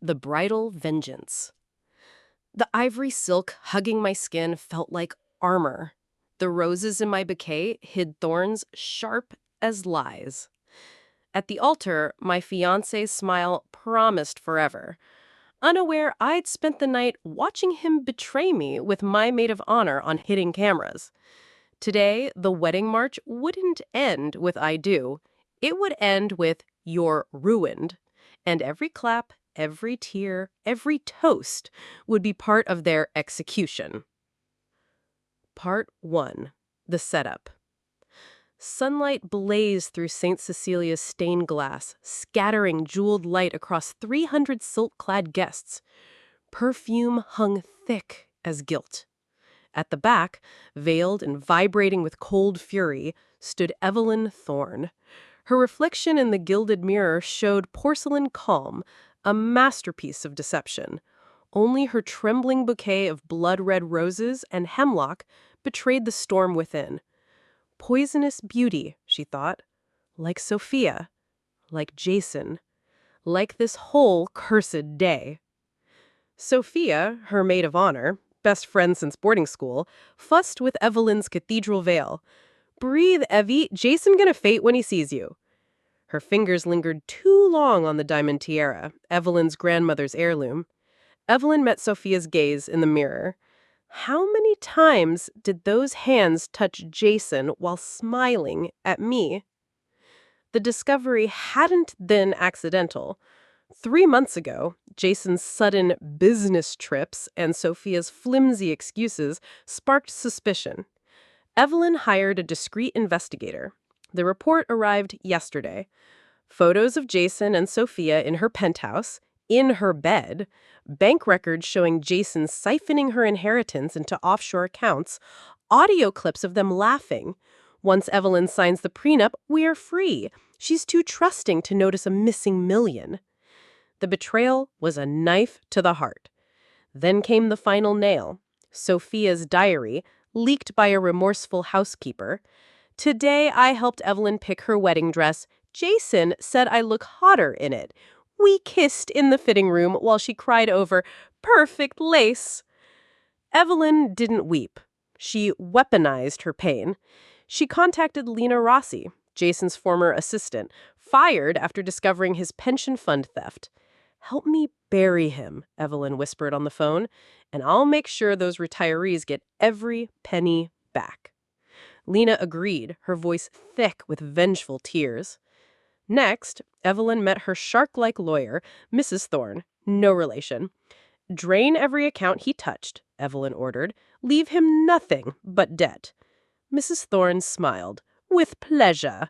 The Bridal Vengeance. The ivory silk hugging my skin felt like armor. The roses in my bouquet hid thorns sharp as lies. At the altar, my fiancé's smile promised forever. Unaware I'd spent the night watching him betray me with my maid of honor on hidden cameras. Today, the wedding march wouldn't end with "I do." It would end with "You're ruined." And every clap, every tear, every toast would be part of their execution. Part 1. The Setup. Sunlight blazed through St. Cecilia's stained glass, scattering jeweled light across 300 silk-clad guests. Perfume hung thick as guilt. At the back, veiled and vibrating with cold fury, stood Evelyn Thorne. Her reflection in the gilded mirror showed porcelain calm, a masterpiece of deception. Only her trembling bouquet of blood-red roses and hemlock betrayed the storm within. Poisonous beauty, she thought. Like Sophia. Like Jason. Like this whole cursed day. Sophia, her maid of honor, best friend since boarding school, fussed with Evelyn's cathedral veil. "Breathe, Evie. Jason gonna fate when he sees you." Her fingers lingered too long on the diamond tiara, Evelyn's grandmother's heirloom. Evelyn met Sophia's gaze in the mirror. How many times did those hands touch Jason while smiling at me? The discovery hadn't been accidental. 3 months ago, Jason's sudden business trips and Sophia's flimsy excuses sparked suspicion. Evelyn hired a discreet investigator. The report arrived yesterday. Photos of Jason and Sophia in her penthouse, in her bed, bank records showing Jason siphoning her inheritance into offshore accounts, audio clips of them laughing. Once Evelyn signs the prenup, we're free. She's too trusting to notice a missing million. The betrayal was a knife to the heart. Then came the final nail. Sophia's diary, leaked by a remorseful housekeeper. "Today I helped Evelyn pick her wedding dress. Jason said I look hotter in it. We kissed in the fitting room while she cried over perfect lace." Evelyn didn't weep. She weaponized her pain. She contacted Lena Rossi, Jason's former assistant, fired after discovering his pension fund theft. "Help me bury him," Evelyn whispered on the phone, "and I'll make sure those retirees get every penny back." Lena agreed, her voice thick with vengeful tears. Next, Evelyn met her shark-like lawyer, Mrs. Thorne, no relation. "Drain every account he touched," Evelyn ordered. "Leave him nothing but debt." Mrs. Thorne smiled. "With pleasure."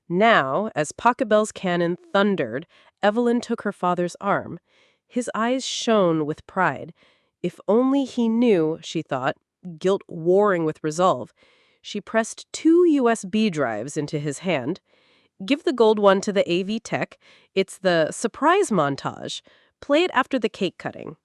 Now, as Pachelbel's cannon thundered, Evelyn took her father's arm. His eyes shone with pride. If only he knew, she thought, guilt warring with resolve. She pressed 2 USB drives into his hand. "Give the gold one to the AV tech. It's the surprise montage. Play it after the cake cutting.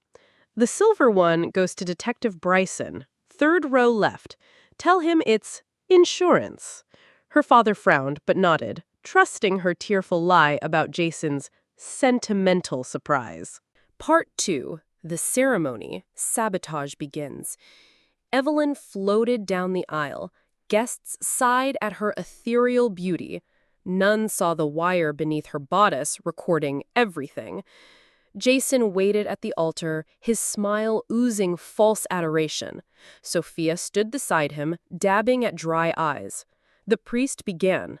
The silver one goes to Detective Bryson, 3rd row left. Tell him it's insurance." Her father frowned but nodded, trusting her tearful lie about Jason's sentimental surprise. Part 2. The ceremony. Sabotage begins. Evelyn floated down the aisle. Guests sighed at her ethereal beauty. None saw the wire beneath her bodice recording everything. Jason waited at the altar, his smile oozing false adoration. Sophia stood beside him, dabbing at dry eyes. The priest began.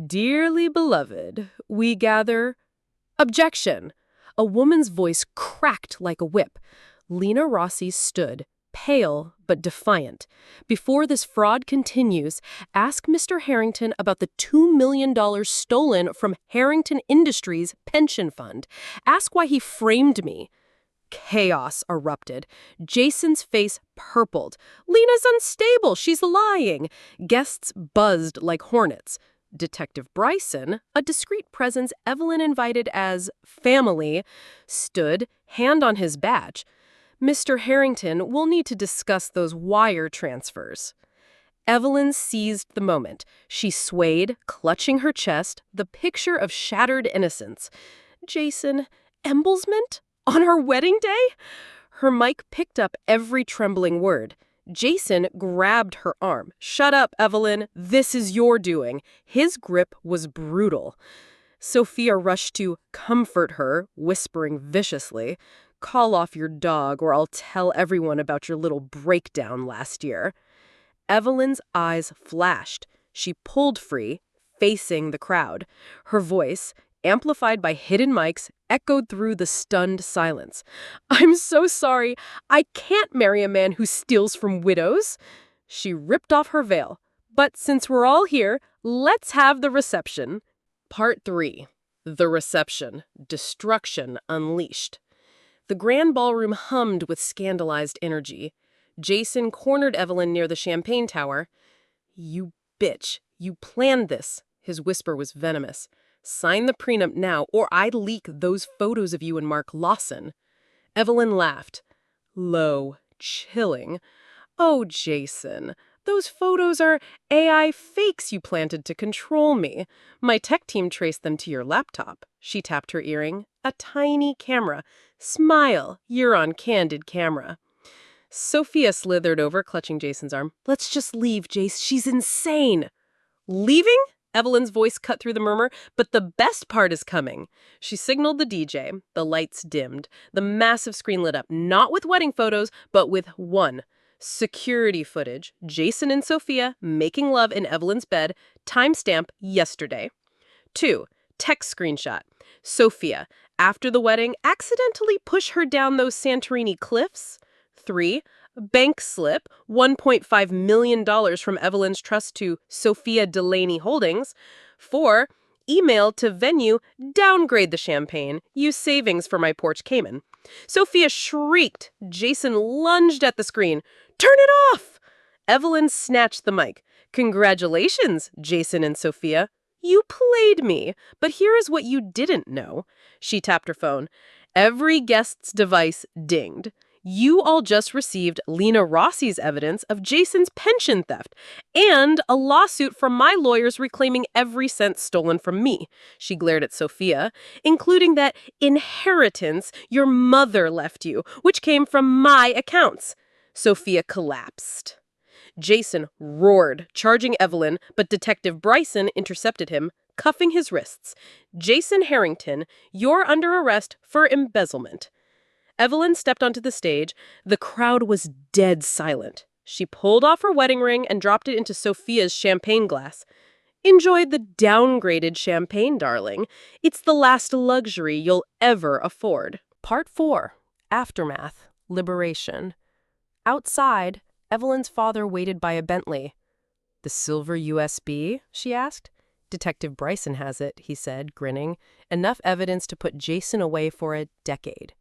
"Dearly beloved, we gather—" "Objection!" A woman's voice cracked like a whip. Lena Rossi stood, pale but defiant. "Before this fraud continues, ask Mr. Harrington about the $2 million stolen from Harrington Industries pension fund. Ask why he framed me." Chaos erupted. Jason's face purpled. "Lena's unstable. She's lying." Guests buzzed like hornets. Detective Bryson, a discreet presence Evelyn invited as family, stood, hand on his badge. "Mr. Harrington, we'll need to discuss those wire transfers." Evelyn seized the moment. She swayed, clutching her chest, the picture of shattered innocence. "Jason, embezzlement? On our wedding day? Her mic picked up every trembling word. Jason grabbed her arm. "Shut up, Evelyn. This is your doing." His grip was brutal. Sophia rushed to comfort her, whispering viciously, "Call off your dog or I'll tell everyone about your little breakdown last year." Evelyn's eyes flashed. She pulled free, facing the crowd. Her voice, amplified by hidden mics, echoed through the stunned silence. "I'm so sorry. I can't marry a man who steals from widows." She ripped off her veil. "But since we're all here, let's have the reception." Part 3. The Reception. Destruction Unleashed. The grand ballroom hummed with scandalized energy. Jason cornered Evelyn near the champagne tower. "You bitch. You planned this." His whisper was venomous. "Sign the prenup now, or I leak those photos of you and Mark Lawson." Evelyn laughed. Low, chilling. "Oh, Jason, those photos are AI fakes you planted to control me. My tech team traced them to your laptop." She tapped her earring. "A tiny camera. Smile. You're on candid camera." Sophia slithered over, clutching Jason's arm. "Let's just leave, Jace. She's insane." "Leaving?" Evelyn's voice cut through the murmur. "But the best part is coming." She signaled the DJ. The lights dimmed. The massive screen lit up, not with wedding photos, but with one. Security footage. Jason and Sophia making love in Evelyn's bed. Timestamp yesterday. 2. Text screenshot. Sophia, after the wedding, accidentally push her down those Santorini cliffs. 3. Bank slip, $1.5 million from Evelyn's trust to Sophia Delaney Holdings. 4. Email to venue, downgrade the champagne, use savings for my Porch Cayman. Sophia shrieked. Jason lunged at the screen. "Turn it off!" Evelyn snatched the mic. "Congratulations, Jason and Sophia. You played me, but here is what you didn't know." She tapped her phone. Every guest's device dinged. "You all just received Lena Rossi's evidence of Jason's pension theft and a lawsuit from my lawyers reclaiming every cent stolen from me." She glared at Sophia, "including that inheritance your mother left you, which came from my accounts." Sophia collapsed. Jason roared, charging Evelyn, but Detective Bryson intercepted him, cuffing his wrists. "Jason Harrington, you're under arrest for embezzlement." Evelyn stepped onto the stage. The crowd was dead silent. She pulled off her wedding ring and dropped it into Sophia's champagne glass. "Enjoy the downgraded champagne, darling. It's the last luxury you'll ever afford." Part 4. Aftermath. Liberation. Outside, Evelyn's father waited by a Bentley. "The silver USB?" she asked. "Detective Bryson has it," he said, grinning. "Enough evidence to put Jason away for a decade."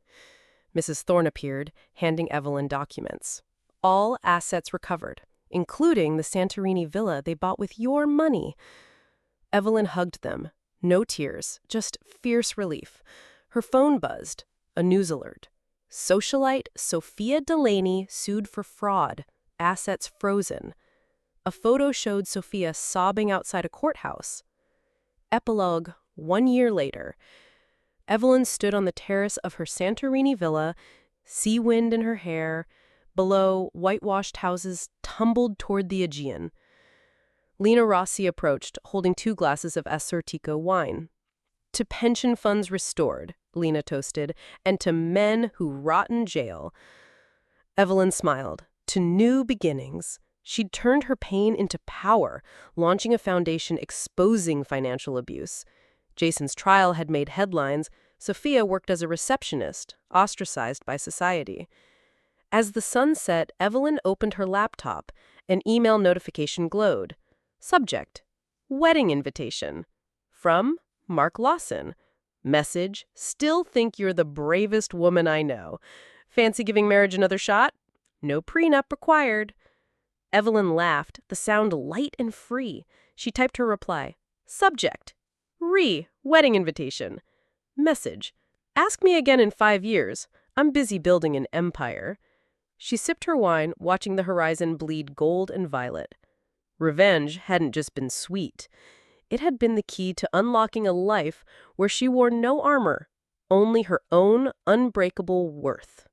Mrs. Thorne appeared, handing Evelyn documents. "All assets recovered, including the Santorini villa they bought with your money." Evelyn hugged them. No tears, just fierce relief. Her phone buzzed. A news alert. Socialite Sophia Delaney sued for fraud. Assets frozen. A photo showed Sophia sobbing outside a courthouse. Epilogue, 1 year later. Evelyn stood on the terrace of her Santorini villa, sea wind in her hair. Below, whitewashed houses tumbled toward the Aegean. Lena Rossi approached, holding 2 glasses of Assortico wine. "To pension funds restored," Lena toasted, "and to men who rot in jail." Evelyn smiled. To new beginnings. She'd turned her pain into power, launching a foundation exposing financial abuse. Jason's trial had made headlines. Sophia worked as a receptionist, ostracized by society. As the sun set, Evelyn opened her laptop. An email notification glowed. Subject: wedding invitation. From Mark Lawson. Message: still think you're the bravest woman I know. Fancy giving marriage another shot? No prenup required. Evelyn laughed, the sound light and free. She typed her reply. Subject: wedding invitation. Message: ask me again in 5 years. I'm busy building an empire. She sipped her wine, watching the horizon bleed gold and violet. Revenge hadn't just been sweet. It had been the key to unlocking a life where she wore no armor, only her own unbreakable worth.